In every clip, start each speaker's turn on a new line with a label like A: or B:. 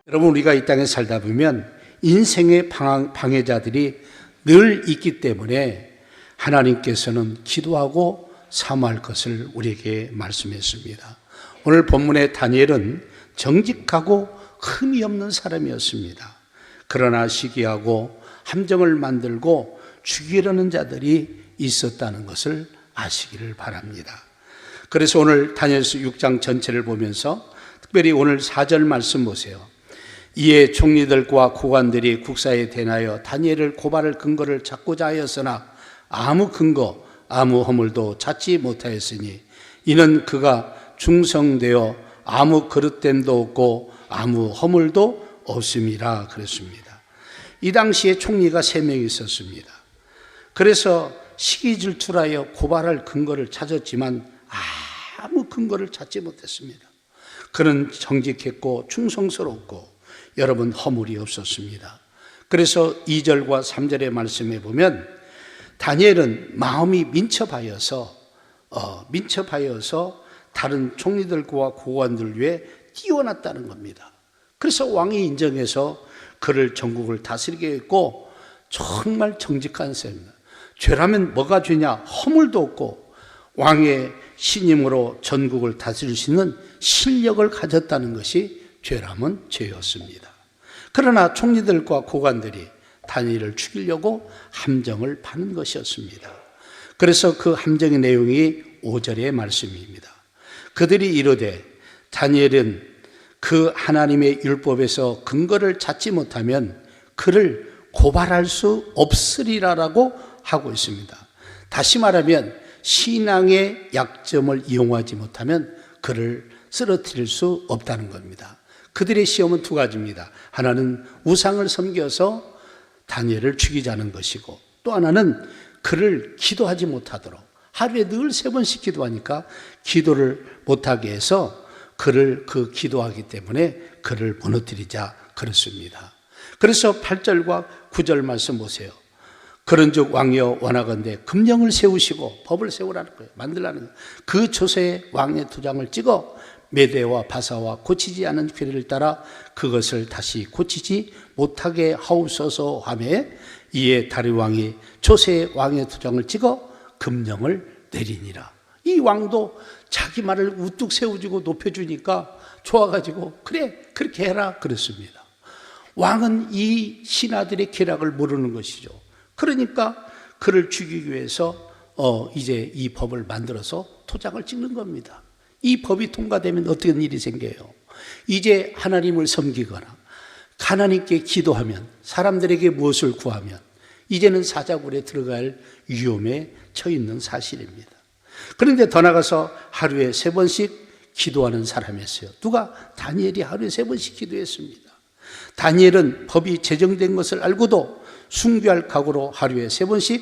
A: 여러분, 우리가 이 땅에 살다 보면 인생의 방해자들이 늘 있기 때문에 하나님께서는 기도하고 사모할 것을 우리에게 말씀했습니다. 오늘 본문의 다니엘은 정직하고 흠이 없는 사람이었습니다. 그러나 시기하고 함정을 만들고 죽이려는 자들이 있었다는 것을 아시기를 바랍니다. 그래서 오늘 다니엘서 6장 전체를 보면서 특별히 오늘 4절 말씀 보세요. 이에 총리들과 고관들이 국사에 대하여 다니엘을 고발할 근거를 찾고자 하였으나 아무 근거, 아무 허물도 찾지 못하였으니 이는 그가 중성되어 아무 그릇됨도 없고 아무 허물도 없음이라 그랬습니다. 이 당시에 총리가 3명이 있었습니다. 그래서 시기 질투하여 고발할 근거를 찾았지만 아무 근거를 찾지 못했습니다. 그는 정직했고 충성스럽고 여러분 허물이 없었습니다. 그래서 2절과 3절의 말씀에 보면 다니엘은 마음이 민첩하여서 다른 총리들과 고관들 위에 뛰어났다는 겁니다. 그래서 왕이 인정해서 그를 전국을 다스리게 했고 정말 정직한 사람입니다. 죄라면 뭐가 죄냐? 허물도 없고 왕의 신임으로 전국을 다스릴 수 있는 실력을 가졌다는 것이 죄라면 죄였습니다. 그러나 총리들과 고관들이 다니엘을 죽이려고 함정을 파는 것이었습니다. 그래서 그 함정의 내용이 5절의 말씀입니다. 그들이 이르되 다니엘은 그 하나님의 율법에서 근거를 찾지 못하면 그를 고발할 수 없으리라라고 하고 있습니다. 다시 말하면 신앙의 약점을 이용하지 못하면 그를 쓰러뜨릴 수 없다는 겁니다. 그들의 시험은 2가지입니다. 하나는 우상을 섬겨서 다니엘을 죽이자는 것이고 또 하나는 그를 기도하지 못하도록 하루에 늘 3번씩 기도하니까 기도를 못하게 해서 그를 기도하기 때문에 그를 무너뜨리자 그렇습니다. 그래서 8절과 9절 말씀 보세요. 그런즉 왕이여 원하건대 금령을 세우시고 법을 세우라는 거예요. 만들라는 거예요. 그 조서에 왕의 도장을 찍어 메대와 바사와 고치지 않은 규례를 따라 그것을 다시 고치지 못하게 하옵소서 하며 이에 다른 왕이 조서에 왕의 도장을 찍어 금령을 내리니라. 이 왕도 자기 말을 우뚝 세워주고 높여주니까 좋아가지고 그래 그렇게 해라 그랬습니다. 왕은 이 신하들의 계략을 모르는 것이죠. 그러니까 그를 죽이기 위해서 이제 이 법을 만들어서 도장을 찍는 겁니다. 이 법이 통과되면 어떤 일이 생겨요? 이제 하나님을 섬기거나 하나님께 기도하면 사람들에게 무엇을 구하면 이제는 사자굴에 들어갈 위험에 처해 있는 사실입니다. 그런데 더 나가서 하루에 3번씩 기도하는 사람이었어요. 누가? 다니엘이 하루에 3번씩 기도했습니다. 다니엘은 법이 제정된 것을 알고도 순교할 각오로 하루에 3번씩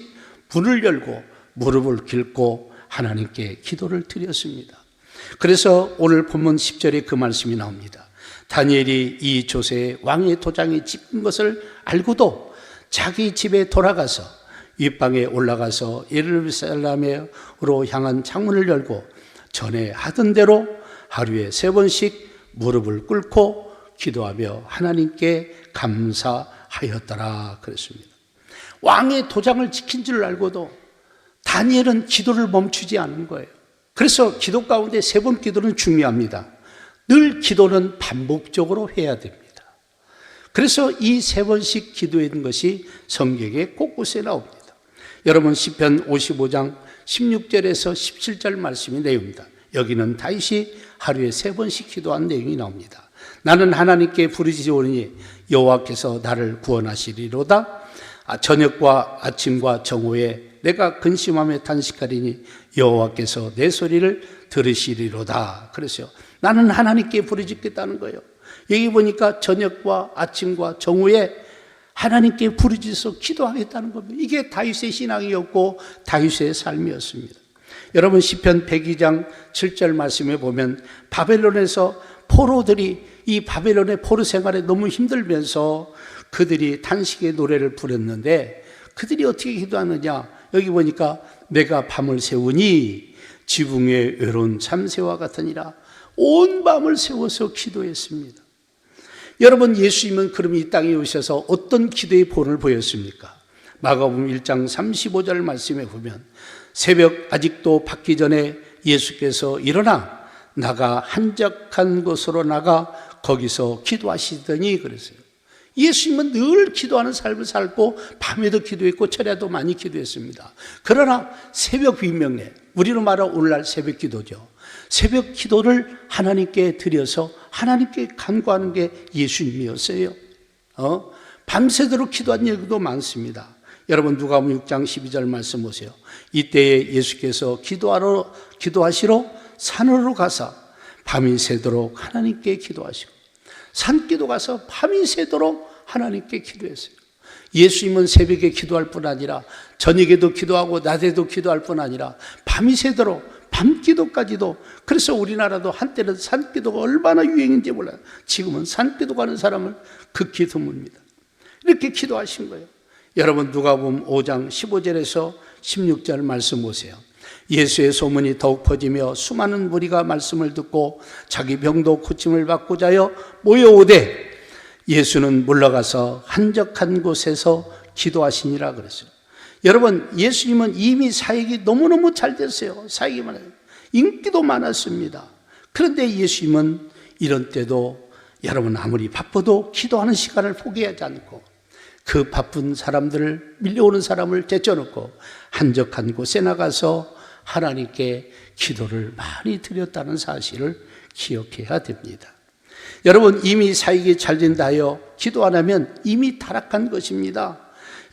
A: 문을 열고 무릎을 꿇고 하나님께 기도를 드렸습니다. 그래서 오늘 본문 10절에 그 말씀이 나옵니다. 다니엘이 이 조서에 왕의 도장이 찍힌 것을 알고도 자기 집에 돌아가서 윗방에 올라가서 예루살렘으로 향한 창문을 열고 전에 하던 대로 하루에 3번씩 무릎을 꿇고 기도하며 하나님께 감사하였더라 그랬습니다. 왕의 도장을 지킨 줄 알고도 다니엘은 기도를 멈추지 않은 거예요. 그래서 기도 가운데 3번 기도는 중요합니다. 늘 기도는 반복적으로 해야 됩니다. 그래서 이 3번씩 기도했던 것이 성경에 곳곳에 나옵니다. 여러분 시편 55장 16절에서 17절 말씀이 내용입니다. 여기는 다윗이 하루에 3번씩 기도한 내용이 나옵니다. 나는 하나님께 부르짖으오니 여호와께서 나를 구원하시리로다. 저녁과 아침과 정오에 내가 근심하며 탄식하리니 여호와께서 내 소리를 들으시리로다. 그래서요. 나는 하나님께 부르짖겠다는 거예요. 여기 보니까 저녁과 아침과 정오에 하나님께 부르짖어서 기도하겠다는 겁니다. 이게 다윗의 신앙이었고 다윗의 삶이었습니다. 여러분 시편 102장 7절 말씀에 보면 바벨론에서 포로들이 이 바벨론의 포로 생활에 너무 힘들면서 그들이 탄식의 노래를 부렸는데 그들이 어떻게 기도하느냐? 여기 보니까 내가 밤을 새우니 지붕의 외로운 참새와 같으니라. 온 밤을 새워서 기도했습니다. 여러분, 예수님은 그럼 이 땅에 오셔서 어떤 기도의 본을 보였습니까? 마가복음 1장 35절 말씀에 보면 새벽 아직도 밝기 전에 예수께서 일어나 나가 한적한 곳으로 나가 거기서 기도하시더니 그랬어요. 예수님은 늘 기도하는 삶을 살고 밤에도 기도했고 철야도 많이 기도했습니다. 그러나 새벽 비명에, 우리로 말하면 오늘날 새벽 기도죠. 새벽 기도를 하나님께 드려서 하나님께 간구하는 게 예수님이었어요. 밤새도록 기도한 얘기도 많습니다. 여러분, 누가복음 6장 12절 말씀 보세요. 이때에 예수께서 기도하시러 산으로 가사 밤이 새도록 하나님께 기도하시고, 산기도 가서 밤이 새도록 하나님께 기도했어요. 예수님은 새벽에 기도할 뿐 아니라 저녁에도 기도하고 낮에도 기도할 뿐 아니라 밤이 새도록 밤기도까지도. 그래서 우리나라도 한때는 산기도가 얼마나 유행인지 몰라요. 지금은 산기도 가는 사람은 극히 드뭅니다. 이렇게 기도하신 거예요. 여러분, 누가복음 5장 15절에서 16절 말씀 보세요. 예수의 소문이 더욱 퍼지며 수많은 무리가 말씀을 듣고 자기 병도 고침을 받고자 하여 모여오되 예수는 물러가서 한적한 곳에서 기도하시니라 그랬어요. 여러분, 예수님은 이미 사역이 너무너무 잘 됐어요. 사역이 많아요. 인기도 많았습니다. 그런데 예수님은 이런 때도 여러분 아무리 바빠도 기도하는 시간을 포기하지 않고 그 바쁜 사람들을, 밀려오는 사람을 제쳐놓고 한적한 곳에 나가서 하나님께 기도를 많이 드렸다는 사실을 기억해야 됩니다. 여러분, 이미 사역이 잘 된다 하여 기도 안 하면 이미 타락한 것입니다.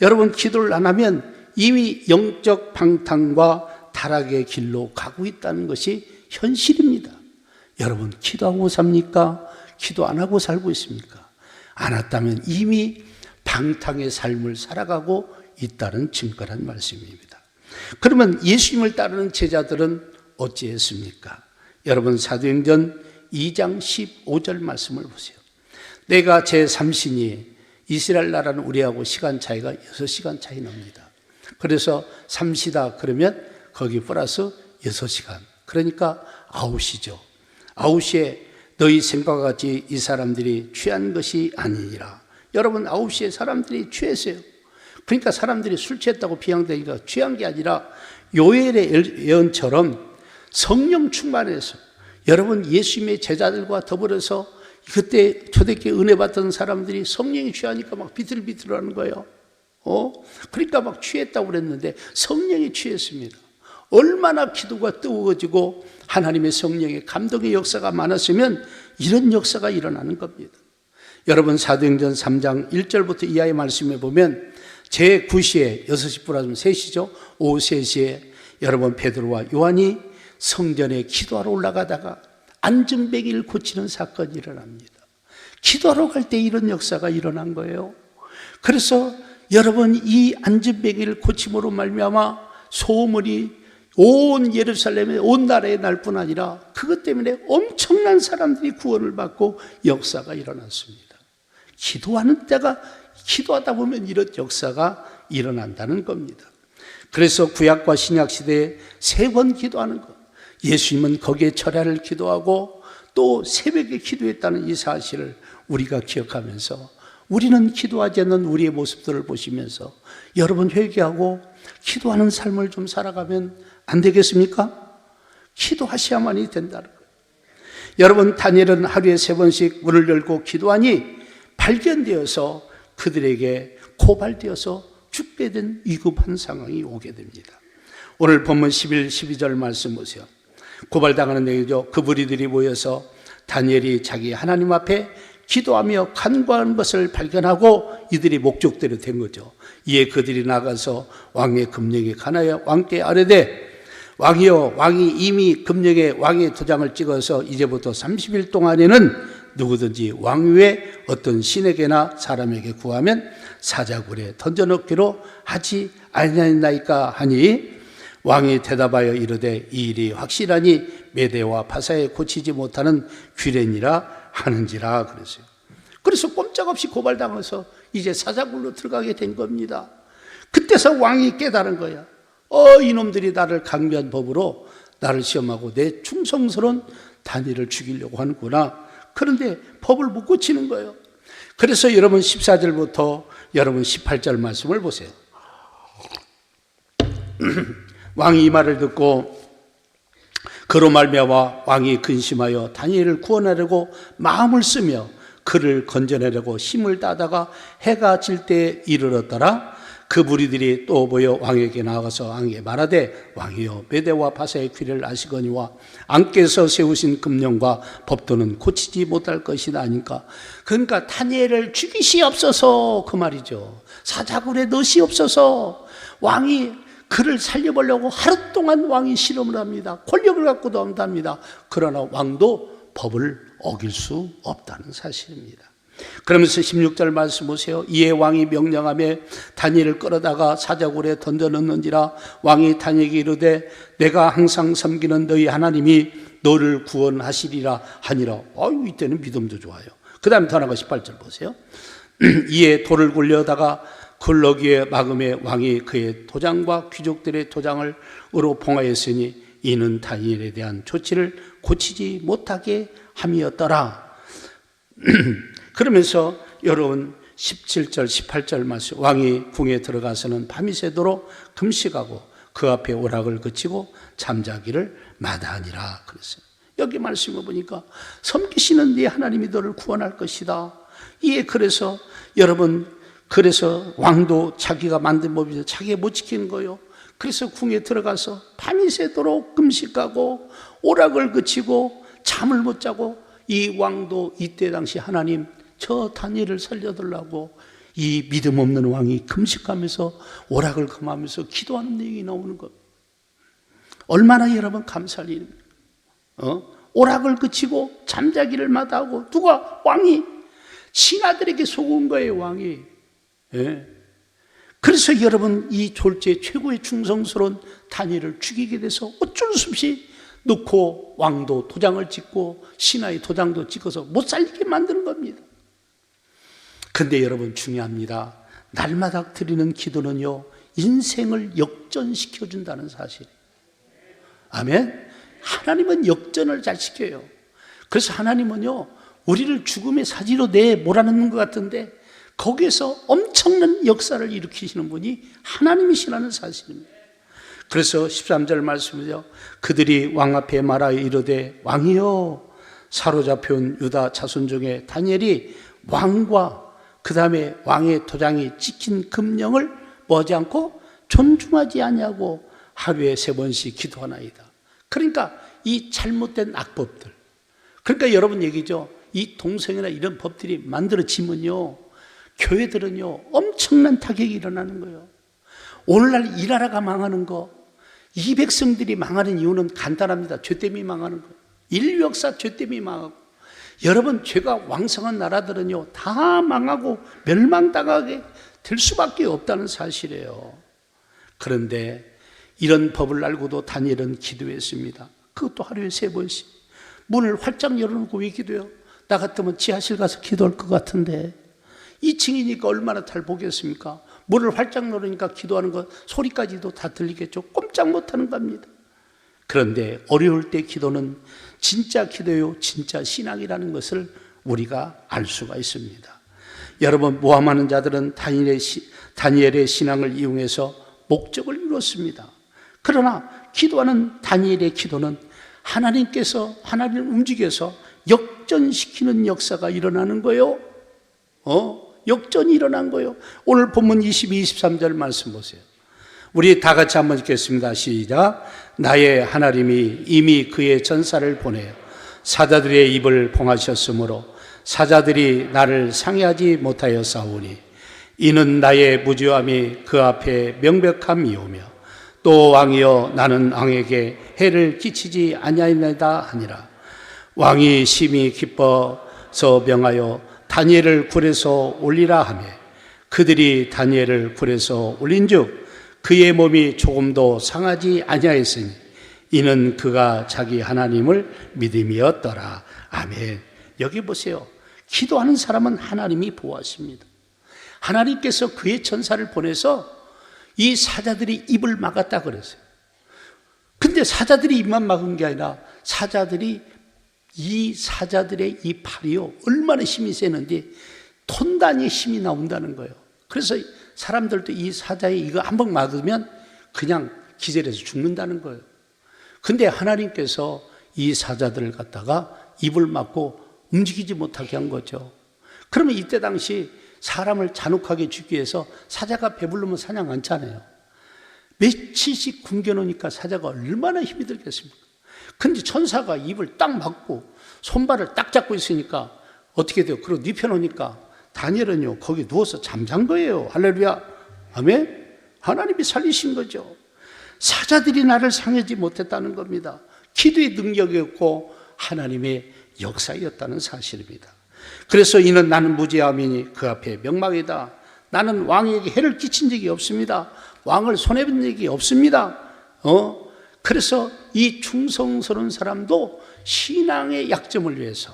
A: 여러분, 기도를 안 하면 이미 영적 방탕과 타락의 길로 가고 있다는 것이 현실입니다. 여러분, 기도하고 삽니까? 기도 안 하고 살고 있습니까? 안 했다면 이미 방탕의 삶을 살아가고 있다는 증거란 말씀입니다. 그러면 예수님을 따르는 제자들은 어찌했습니까? 여러분, 사도행전 2장 15절 말씀을 보세요. 내가 제3신이 이스라엘 나라는 우리하고 시간 차이가 6시간 차이 납니다. 그래서 3시다 그러면 거기 플러스 6시간, 그러니까 9시죠. 9시에 너희 생각과 같이 이 사람들이 취한 것이 아니니라. 여러분, 9시에 사람들이 취했어요. 그러니까 사람들이 술 취했다고 비양되니까 취한 게 아니라 요엘의 예언처럼 성령 충만해서, 여러분, 예수님의 제자들과 더불어서 그때 초대교회 은혜 받던 사람들이 성령이 취하니까 막 비틀비틀하는 거예요. 그러니까 막 취했다고 그랬는데 성령이 취했습니다. 얼마나 기도가 뜨거워지고 하나님의 성령의 감동의 역사가 많았으면 이런 역사가 일어나는 겁니다. 여러분, 사도행전 3장 1절부터 이하의 말씀에 보면 제9시에 6시 플러스 3시죠. 오후 3시에 여러분 베드로와 요한이 성전에 기도하러 올라가다가 안전뱅이를 고치는 사건이 일어납니다. 기도하러 갈 때 이런 역사가 일어난 거예요. 그래서 여러분, 이 안전뱅이를 고침으로 말미암아 소문이 온 예루살렘에, 온 나라에 날 뿐 아니라 그것 때문에 엄청난 사람들이 구원을 받고 역사가 일어났습니다. 기도하는 때가, 기도하다 보면 이런 역사가 일어난다는 겁니다. 그래서 구약과 신약 시대에 3번 기도하는 것, 예수님은 거기에 철야를 기도하고 또 새벽에 기도했다는 이 사실을 우리가 기억하면서 우리는 기도하지 않는 우리의 모습들을 보시면서 여러분, 회개하고 기도하는 삶을 좀 살아가면 안 되겠습니까? 기도하셔야만이 된다는 거예요. 여러분, 다니엘은 하루에 3번씩 문을 열고 기도하니 발견되어서 그들에게 고발되어서 죽게 된 위급한 상황이 오게 됩니다. 오늘 본문 11, 12절 말씀 보세요. 고발당하는 내용이죠. 그 무리들이 모여서 다니엘이 자기 하나님 앞에 기도하며 간구하는 것을 발견하고 이들이 목적대로 된 거죠. 이에 그들이 나가서 왕의 금령에 관하여 왕께 아뢰되, 왕이여, 왕이 이미 금령에 왕의 도장을 찍어서 이제부터 30일 동안에는 누구든지 왕위에 어떤 신에게나 사람에게 구하면 사자굴에 던져넣기로 하지 아니하였나이까 하니, 왕이 대답하여 이르되 이 일이 확실하니 메대와 바사에 고치지 못하는 귀례니라 하는지라 그랬어요. 그래서 꼼짝없이 고발당해서 이제 사자굴로 들어가게 된 겁니다. 그때서 왕이 깨달은 거야. 이놈들이 나를 강미한 법으로 나를 시험하고 내 충성스러운 다니엘을 죽이려고 하는구나. 그런데 법을 못 고치는 거예요. 그래서 여러분 14절부터 여러분 18절 말씀을 보세요. 왕이 이 말을 듣고 그로 말미암아 왕이 근심하여 다니엘을 구원하려고 마음을 쓰며 그를 건져내려고 힘을 다하다가 해가 질 때에 이르렀더라. 그 무리들이 또 모여 왕에게 나아가서 왕에게 말하되 왕이여 메대와 바사의 귀를 아시거니와 왕께서 세우신 금령과 법도는 고치지 못할 것이다 하니까, 그러니까 다니엘을 죽이시옵소서 그 말이죠. 사자굴에 넣으시옵소서. 왕이 그를 살려보려고 하루 동안 왕이 실험을 합니다. 권력을 갖고도 한답니다. 그러나 왕도 법을 어길 수 없다는 사실입니다. 그러면서 16절 말씀 보세요. 이에 왕이 명령하며 다니엘을 끌어다가 사자굴에 던져넣는지라. 왕이 다니엘에게 이르되 내가 항상 섬기는 너희 하나님이 너를 구원하시리라 하니라. 이때는 믿음도 좋아요. 그 다음에 더 나가 18절 보세요. 이에 돌을 굴려다가 굴러기에 막음에 왕이 그의 도장과 귀족들의 도장을 으로 봉하였으니 이는 다니엘에 대한 조치를 고치지 못하게 함이었더라. 그러면서 여러분 17절 18절 말씀, 왕이 궁에 들어가서는 밤이 새도록 금식하고 그 앞에 오락을 그치고 잠자기를 마다하니라 그랬어요. 여기 말씀을 보니까 섬기시는 네 하나님이 너를 구원할 것이다. 이에 그래서 여러분, 그래서 왕도 자기가 만든 법이죠. 자기가 못 지키는 거예요. 그래서 궁에 들어가서 밤이 새도록 금식하고 오락을 그치고 잠을 못 자고, 이 왕도 이때 당시 하나님 저 다니엘을 살려달라고 이 믿음 없는 왕이 금식하면서 오락을 금하면서 기도하는 내용이 나오는 겁니다. 얼마나 여러분 감사할 일입니까? 오락을 그치고 잠자기를 마다하고, 누가? 왕이 신하들에게 속은 거예요. 왕이. 예. 그래서 여러분 이 졸제 최고의 충성스러운 다니엘을 죽이게 돼서 어쩔 수 없이 놓고 왕도 도장을 찍고 신하의 도장도 찍어서 못 살리게 만드는 겁니다. 근데 여러분 중요합니다. 날마다 드리는 기도는요, 인생을 역전시켜 준다는 사실이에요. 아멘. 하나님은 역전을 잘 시켜요. 그래서 하나님은요, 우리를 죽음의 사지로 몰아넣는 것 같은데 거기에서 엄청난 역사를 일으키시는 분이 하나님이시라는 사실입니다. 그래서 13절 말씀이죠. 그들이 왕 앞에 말하여 이르되 왕이여, 사로잡혀온 유다 자손 중에 다니엘이 왕과 그 다음에 왕의 도장이 찍힌 금령을 뭐하지 않고 존중하지 아니하고 하루에 3번씩 기도하나이다. 그러니까 이 잘못된 악법들, 그러니까 여러분 얘기죠. 이 동성애나 이런 법들이 만들어지면요, 교회들은요 엄청난 타격이 일어나는 거예요. 오늘날 이 나라가 망하는 거, 이 백성들이 망하는 이유는 간단합니다. 죄 때문에 망하는 거예요. 인류 역사 죄 때문에 망하고, 여러분 죄가 왕성한 나라들은요 다 망하고 멸망당하게 될 수밖에 없다는 사실이에요. 그런데 이런 법을 알고도 다니엘은 기도했습니다. 그것도 하루에 3번씩. 문을 활짝 열어놓고 왜 기도해요? 나 같으면 지하실 가서 기도할 것 같은데 2층이니까 얼마나 잘 보겠습니까? 문을 활짝 열으니까 기도하는 것 소리까지도 다 들리겠죠. 꼼짝 못하는 겁니다. 그런데 어려울 때 기도는 진짜 기도요, 진짜 신앙이라는 것을 우리가 알 수가 있습니다. 여러분, 모함하는 자들은 다니엘의 신앙을 이용해서 목적을 이뤘습니다. 그러나 기도하는 다니엘의 기도는 하나님께서, 하나님을 움직여서 역전시키는 역사가 일어나는 거예요. 역전이 일어난 거예요. 오늘 본문 22, 23절 말씀 보세요. 우리 다 같이 한번 읽겠습니다. 시작. 나의 하나님이 이미 그의 전사를 보내어 사자들의 입을 봉하셨으므로 사자들이 나를 상해하지 못하여 싸우니 이는 나의 무죄함이 그 앞에 명백함이오며 또 왕이여 나는 왕에게 해를 끼치지 아니하였나이다 하니라. 왕이 심히 기뻐서 명하여 다니엘을 굴에서 올리라 하며 그들이 다니엘을 굴에서 올린즉 그의 몸이 조금도 상하지 아니하였으니 이는 그가 자기 하나님을 믿음이었더라. 아멘. 여기 보세요. 기도하는 사람은 하나님이 보호하십니다. 하나님께서 그의 천사를 보내서 이 사자들이 입을 막았다 그랬어요. 근데 사자들이 입만 막은 게 아니라 이 사자들의 이 팔이요, 얼마나 힘이 세는데 톤 단위의 힘이 나온다는 거예요. 그래서 사람들도 이 사자의 이거 한 번 맞으면 그냥 기절해서 죽는다는 거예요. 근데 하나님께서 이 사자들을 갖다가 입을 막고 움직이지 못하게 한 거죠. 그러면 이때 당시 사람을 잔혹하게 죽기 위해서 사자가 배부르면 사냥 않잖아요. 며칠씩 굶겨놓으니까 사자가 얼마나 힘이 들겠습니까? 근데 천사가 입을 딱 막고 손발을 딱 잡고 있으니까 어떻게 돼요? 그리고 눕혀놓으니까 다니엘은요 거기 누워서 잠잔 거예요. 할렐루야, 아멘. 하나님이 살리신 거죠. 사자들이 나를 상하지 못했다는 겁니다. 기도의 능력이었고 하나님의 역사였다는 사실입니다. 그래서 이는 나는 무죄함이니 그 앞에 명망이다. 나는 왕에게 해를 끼친 적이 없습니다. 왕을 손해본 적이 없습니다. 그래서 이 충성스러운 사람도 신앙의 약점을 위해서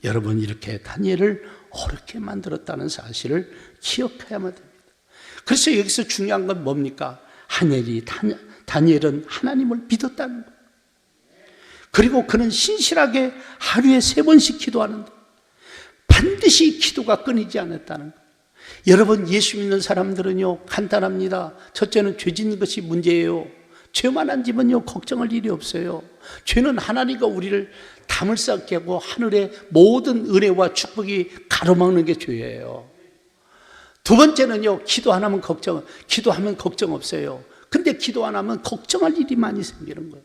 A: 여러분 이렇게 다니엘을 어렵게 만들었다는 사실을 기억해야만 됩니다. 그래서 여기서 중요한 건 뭡니까? 다니엘은 하나님을 믿었다는 거예요. 그리고 그는 신실하게 하루에 3번씩 기도하는데 반드시 기도가 끊이지 않았다는 거예요. 여러분, 예수 믿는 사람들은요 간단합니다. 첫째는 죄 짓는 것이 문제예요. 죄만 안 지면요 걱정할 일이 없어요. 죄는 하나님과 우리를 담을 쌓게 하고 하늘의 모든 은혜와 축복이 가로막는 게 죄예요. 두 번째는요, 기도하면 걱정 없어요. 근데 기도 안 하면 걱정할 일이 많이 생기는 거예요.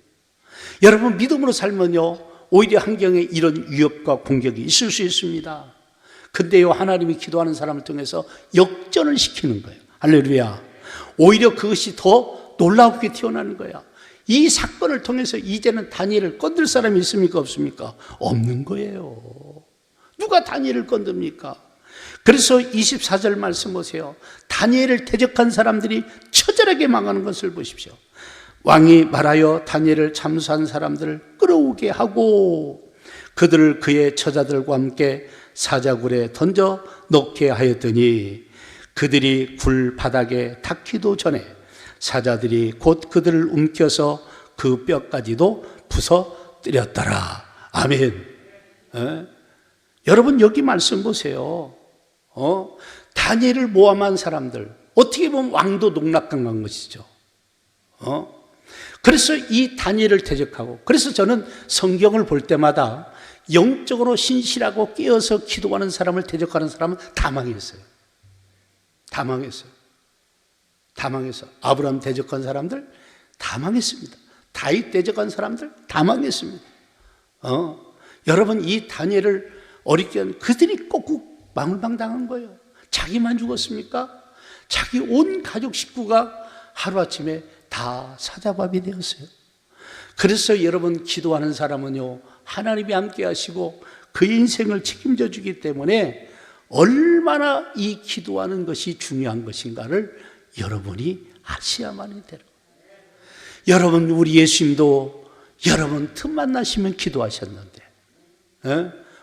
A: 여러분, 믿음으로 살면요 오히려 환경에 이런 위협과 공격이 있을 수 있습니다. 근데요 하나님이 기도하는 사람을 통해서 역전을 시키는 거예요. 할렐루야. 오히려 그것이 더 놀랍게 튀어나오는 거야. 이 사건을 통해서 이제는 다니엘을 건들 사람이 있습니까 없습니까? 없는 거예요. 누가 다니엘을 건듭니까? 그래서 24절 말씀 보세요. 다니엘을 대적한 사람들이 처절하게 망하는 것을 보십시오. 왕이 말하여 다니엘을 참수한 사람들을 끌어오게 하고 그들을 그의 처자들과 함께 사자굴에 던져 넣게 하였더니 그들이 굴 바닥에 닿기도 전에 사자들이 곧 그들을 움켜서 그 뼈까지도 부서뜨렸더라. 아멘. 여러분, 여기 말씀 보세요. 다니엘을 모함한 사람들, 어떻게 보면 왕도 농락당한 것이죠. 그래서 이 다니엘을 대적하고, 그래서 저는 성경을 볼 때마다 영적으로 신실하고 깨어서 기도하는 사람을 대적하는 사람은 다 망했어요. 다 망했어요. 다 망했어. 아브라함 대적한 사람들 다 망했습니다. 다윗 대적한 사람들 다 망했습니다. 여러분, 이 다니엘을 어렵게 한 그들이 꼭꼭 망을망당한 거예요. 자기만 죽었습니까? 자기 온 가족 식구가 하루아침에 다 사자밥이 되었어요. 그래서 여러분, 기도하는 사람은요 하나님이 함께 하시고 그 인생을 책임져 주기 때문에 얼마나 이 기도하는 것이 중요한 것인가를 여러분이 아셔야만이 되는 거예요. 여러분, 우리 예수님도 여러분 틈만 나시면 기도하셨는데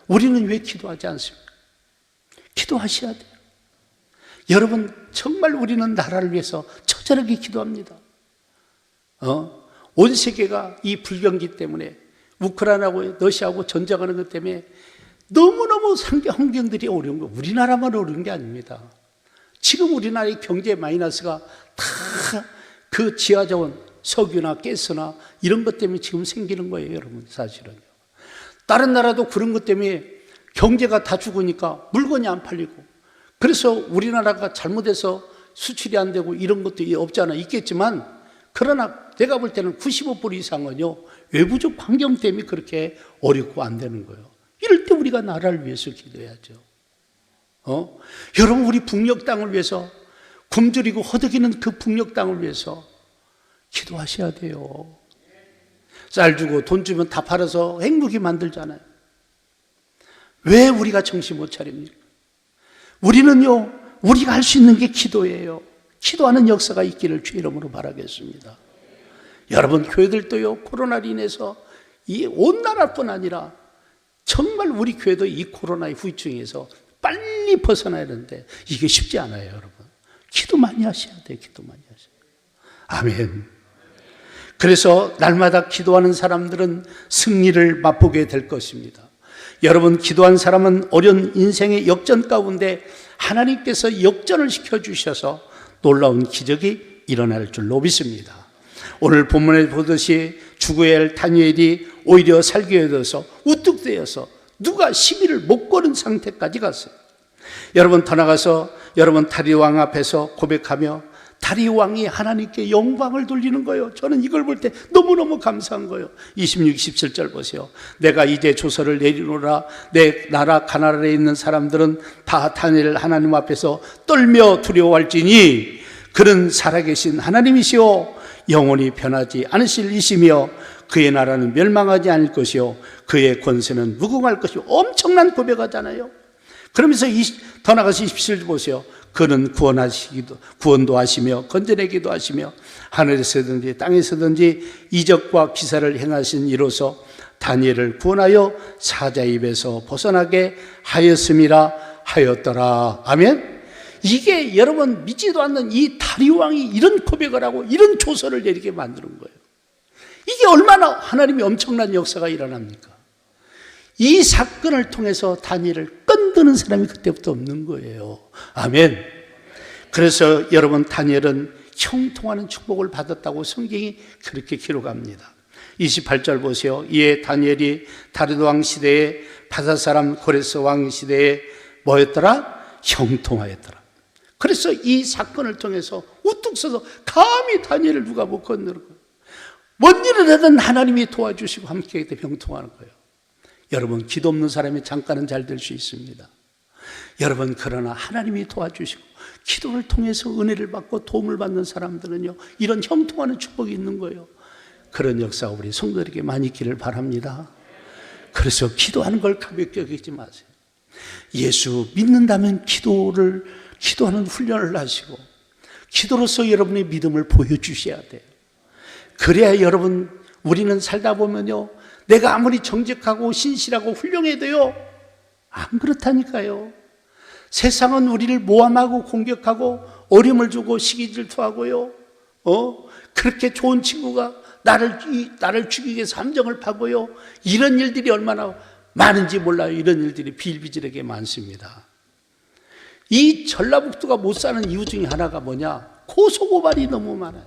A: 우리는 왜 기도하지 않습니까? 기도하셔야 돼요. 여러분, 정말 우리는 나라를 위해서 처절하게 기도합니다. 온 세계가 이 불경기 때문에 우크라이나하고 러시아하고 전쟁하는 것 때문에 너무너무 환경들이 어려운 거예요. 우리나라만 어려운 게 아닙니다. 지금 우리나라의 경제 마이너스가 다 그 지하자원, 석유나 가스나 이런 것 때문에 지금 생기는 거예요, 여러분. 사실은요. 다른 나라도 그런 것 때문에 경제가 다 죽으니까 물건이 안 팔리고, 그래서 우리나라가 잘못해서 수출이 안 되고 이런 것도 없잖아. 있겠지만, 그러나 내가 볼 때는 95% 이상은요 외부적 환경 때문에 그렇게 어렵고 안 되는 거예요. 이럴 때 우리가 나라를 위해서 기도해야죠. 여러분, 우리 북녘 땅을 위해서 굶주리고 허덕이는 그 북녘 땅을 위해서 기도하셔야 돼요. 쌀 주고 돈 주면 다 팔아서 행복히 만들잖아요. 왜 우리가 정신 못 차립니까? 우리는요 우리가 할 수 있는 게 기도예요. 기도하는 역사가 있기를 주의 이름으로 바라겠습니다. 여러분, 교회들도요 코로나로 인해서 이 온 나라뿐 아니라 정말 우리 교회도 이 코로나의 후유증에서 빨리 벗어나야 되는데 이게 쉽지 않아요, 여러분. 기도 많이 하셔야 돼요. 기도 많이 하셔야 돼요. 아멘. 그래서 날마다 기도하는 사람들은 승리를 맛보게 될 것입니다. 여러분, 기도한 사람은 어려운 인생의 역전 가운데 하나님께서 역전을 시켜주셔서 놀라운 기적이 일어날 줄로 믿습니다. 오늘 본문에 보듯이 죽어야 할 다니엘이 오히려 살게 되어서 우뚝 되어서 누가 시비를 못 거는 상태까지 갔어요. 여러분, 더 나가서 여러분 다리왕 앞에서 고백하며 다리왕이 하나님께 영광을 돌리는 거예요. 저는 이걸 볼 때 너무너무 감사한 거예요. 26, 27절 보세요. 내가 이제 조서를 내리노라. 내 나라 가나안에 있는 사람들은 다 다니엘 하나님 앞에서 떨며 두려워할지니 그는 살아계신 하나님이시오 영원히 변하지 않으실 이시며 그의 나라는 멸망하지 않을 것이요 그의 권세는 무궁할 것이요. 엄청난 고백하잖아요. 그러면서 더 나가서 27절 보세요. 그는 구원도 하시며 건져내기도 하시며 하늘에서든지 땅에서든지 이적과 기사를 행하신 이로서 다니엘을 구원하여 사자의 입에서 벗어나게 하였더라. 아멘. 이게 여러분 믿지도 않는 이 다리왕이 이런 고백을 하고 이런 조서를 내리게 만드는 거예요. 이게 얼마나 하나님의 엄청난 역사가 일어납니까? 이 사건을 통해서 다니엘을 끈드는 사람이 그때부터 없는 거예요. 아멘. 그래서 여러분 다니엘은 형통하는 축복을 받았다고 성경이 그렇게 기록합니다. 28절 보세요. 이에 다니엘이 다리도 왕 시대에 바사 사람 고레스 왕 시대에 뭐였더라? 형통하였더라. 그래서 이 사건을 통해서 우뚝 서서 감히 다니엘을 누가 못 건드는 거예요. 뭔 일을 하든 하나님이 도와주시고 함께 하기 때문에 형통하는 거예요. 여러분, 기도 없는 사람이 잠깐은 잘 될 수 있습니다. 여러분, 그러나 하나님이 도와주시고 기도를 통해서 은혜를 받고 도움을 받는 사람들은요, 이런 형통하는 축복이 있는 거예요. 그런 역사가 우리 성도들에게 많이 있기를 바랍니다. 그래서 기도하는 걸 가볍게 여기지 마세요. 예수 믿는다면 기도하는 훈련을 하시고 기도로서 여러분의 믿음을 보여주셔야 돼요. 그래야 여러분, 우리는 살다 보면요, 내가 아무리 정직하고 신실하고 훌륭해도요, 안 그렇다니까요. 세상은 우리를 모함하고 공격하고 어려움을 주고 시기 질투하고요, 그렇게 좋은 친구가 나를 죽이기 위해서 함정을 파고요, 이런 일들이 얼마나 많은지 몰라요. 이런 일들이 비일비재하게 많습니다. 이 전라북도가 못 사는 이유 중에 하나가 뭐냐? 고소고발이 너무 많아요.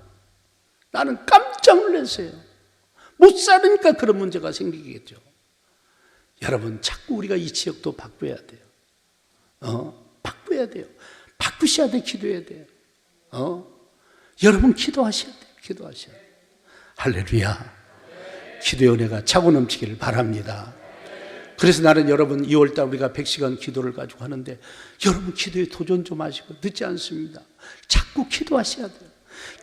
A: 나는 깜짝 놀랐어요. 못 살으니까 그런 문제가 생기겠죠. 여러분, 자꾸 우리가 이 지역도 바꿔야 돼요. 바꿔야 돼요. 바꾸셔야 돼. 기도해야 돼요. 여러분, 기도하셔야 돼요. 기도하셔야 돼요. 할렐루야. 기도의 은혜가 차고 넘치기를 바랍니다. 그래서 나는 여러분 2월달 우리가 100시간 기도를 가지고 하는데 여러분 기도에 도전 좀 하시고 늦지 않습니다. 자꾸 기도하셔야 돼요.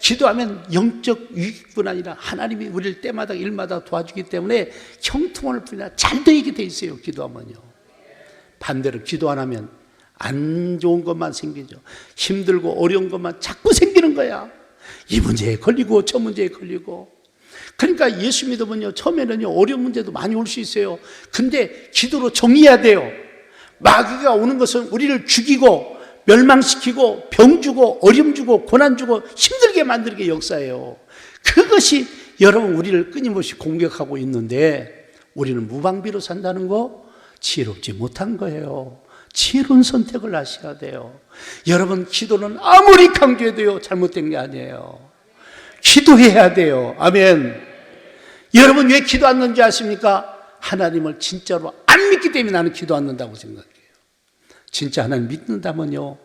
A: 기도하면 영적 유익뿐 아니라 하나님이 우리를 때마다 일마다 도와주기 때문에 형통할 뿐 아니라 잘 되게 돼 있어요. 기도하면요. 반대로 기도 안 하면 안 좋은 것만 생기죠. 힘들고 어려운 것만 자꾸 생기는 거야. 이 문제에 걸리고 저 문제에 걸리고. 그러니까 예수 믿으면요, 처음에는요, 어려운 문제도 많이 올 수 있어요. 근데 기도로 정리해야 돼요. 마귀가 오는 것은 우리를 죽이고 멸망시키고 병 주고 어려움 주고 고난 주고 힘들게 만들게 역사예요. 그것이 여러분 우리를 끊임없이 공격하고 있는데 우리는 무방비로 산다는 거 지혜롭지 못한 거예요. 지혜로운 선택을 하셔야 돼요. 여러분, 기도는 아무리 강조해도요, 잘못된 게 아니에요. 기도해야 돼요. 아멘. 여러분, 왜 기도 안 넣는지 아십니까? 하나님을 진짜로 안 믿기 때문에 나는 기도 안 넣는다고 생각해요. 진짜 하나님 믿는다면요,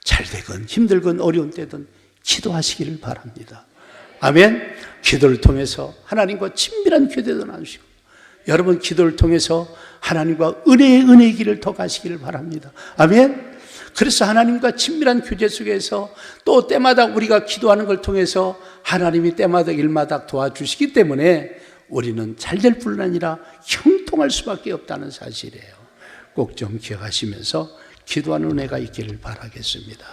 A: 잘 되건 힘들건 어려운 때든 기도하시기를 바랍니다. 아멘. 기도를 통해서 하나님과 친밀한 교제도 나누시고 여러분, 기도를 통해서 하나님과 은혜의 길을 더 가시기를 바랍니다. 아멘. 그래서 하나님과 친밀한 교제 속에서 또 때마다 우리가 기도하는 걸 통해서 하나님이 때마다 일마다 도와주시기 때문에 우리는 잘 될 뿐 아니라 형통할 수밖에 없다는 사실이에요. 꼭 좀 기억하시면서 기도하는 은혜가 있기를 바라겠습니다.